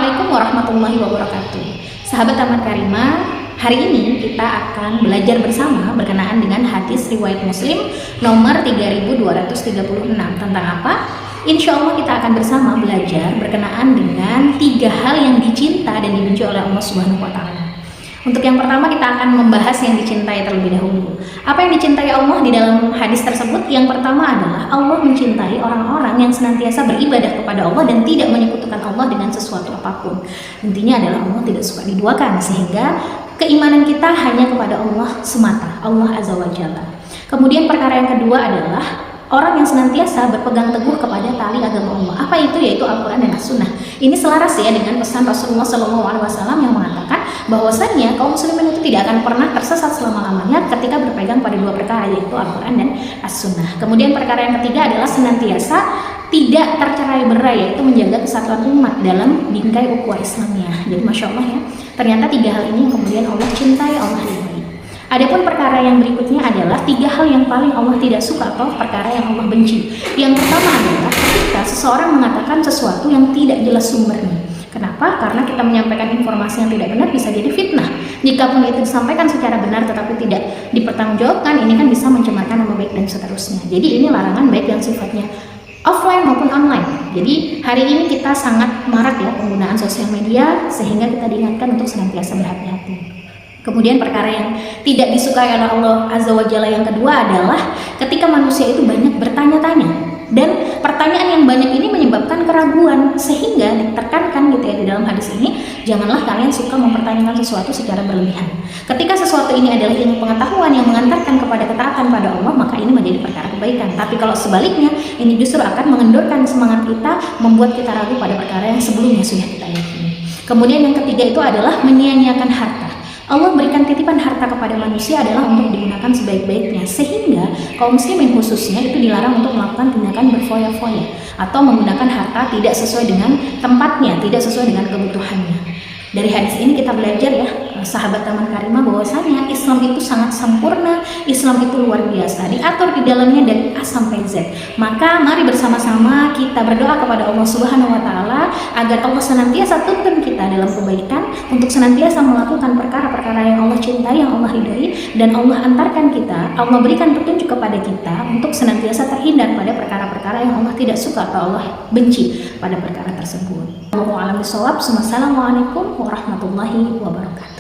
Assalamualaikum warahmatullahi wabarakatuh. Sahabat Taman Karimah, hari ini kita akan belajar bersama berkenaan dengan hadis riwayat Muslim nomor 3236. Tentang apa? Insya Allah kita akan bersama belajar berkenaan dengan 3 hal yang dicinta dan dibenci oleh Allah Subhanahu wa Ta'ala. Untuk yang pertama kita akan membahas yang dicintai terlebih dahulu. Apa yang dicintai Allah di dalam hadis tersebut? Yang pertama adalah Allah mencintai orang-orang yang senantiasa beribadah kepada Allah dan tidak menyekutukan Allah dengan sesuatu apapun. Intinya adalah Allah tidak suka diduakan, sehingga keimanan kita hanya kepada Allah semata, Allah Azza wa Jalla. Kemudian perkara yang kedua adalah orang yang senantiasa berpegang teguh kepada tali agama Allah. Apa itu? Yaitu Al-Quran dan As-Sunnah. Ini selaras ya dengan pesan Rasulullah SAW yang mengatakan bahwasannya kaum muslimin itu tidak akan pernah tersesat selama-lamanya ketika berpegang pada 2 perkara, yaitu Al-Quran dan As-Sunnah. Kemudian perkara yang ketiga adalah senantiasa tidak tercerai-berai, yaitu menjaga kesatuan umat dalam bingkai ukhuwah Islamiyah. Jadi Masya Allah ya, ternyata 3 hal ini yang kemudian Allah cintai, Allah ridhai. Adapun perkara yang berikutnya adalah 3 hal yang paling Allah tidak suka atau perkara yang Allah benci. Yang pertama adalah ketika seseorang mengatakan sesuatu yang tidak jelas sumbernya. Kenapa? Karena kita menyampaikan informasi yang tidak benar bisa jadi fitnah. Jikapun itu disampaikan secara benar tetapi tidak dipertanggungjawabkan, ini kan bisa mencemarkan nama baik dan seterusnya. Jadi ini larangan baik yang sifatnya offline maupun online. Jadi hari ini kita sangat marak ya penggunaan sosial media, sehingga kita diingatkan untuk senantiasa berhati-hati. Kemudian perkara yang tidak disukai oleh Allah Azza wa Jalla yang kedua adalah ketika manusia itu banyak bertanya-tanya. Dan pertanyaan yang banyak ini menyebabkan keraguan, sehingga ditekankan gitu ya di dalam hadis ini, janganlah kalian suka mempertanyakan sesuatu secara berlebihan. Ketika sesuatu ini adalah ilmu pengetahuan yang mengantarkan kepada ketaatan pada Allah, maka ini menjadi perkara kebaikan. Tapi kalau sebaliknya, ini justru akan mengendorkan semangat kita, membuat kita ragu pada perkara yang sebelumnya sudah kita yakini. Kemudian yang ketiga itu adalah menyia-nyiakan harta. Allah berikan titipan harta kepada manusia adalah untuk digunakan sebaik-baiknya, sehingga kaum muslimin khususnya itu dilarang untuk melakukan tindakan berfoya-foya atau menggunakan harta tidak sesuai dengan tempatnya, tidak sesuai dengan kebutuhannya. Dari hadis ini kita belajar ya, sahabat Taman Karimah, bahwasanya Islam itu sangat sempurna, Islam itu luar biasa, diatur di dalamnya dari A sampai Z. Maka mari bersama-sama kita berdoa kepada Allah Subhanahu wa Ta'ala agar Allah senantiasa tuntun kita dalam kebaikan, untuk senantiasa melakukan perkara-perkara yang Allah cintai, yang Allah ridhai, dan Allah antarkan kita, Allah berikan petunjuk kepada kita untuk senantiasa terhindar pada perkara-perkara yang Allah tidak suka atau Allah benci pada perkara tersebut. Wassalamualaikum warahmatullahi wabarakatuh.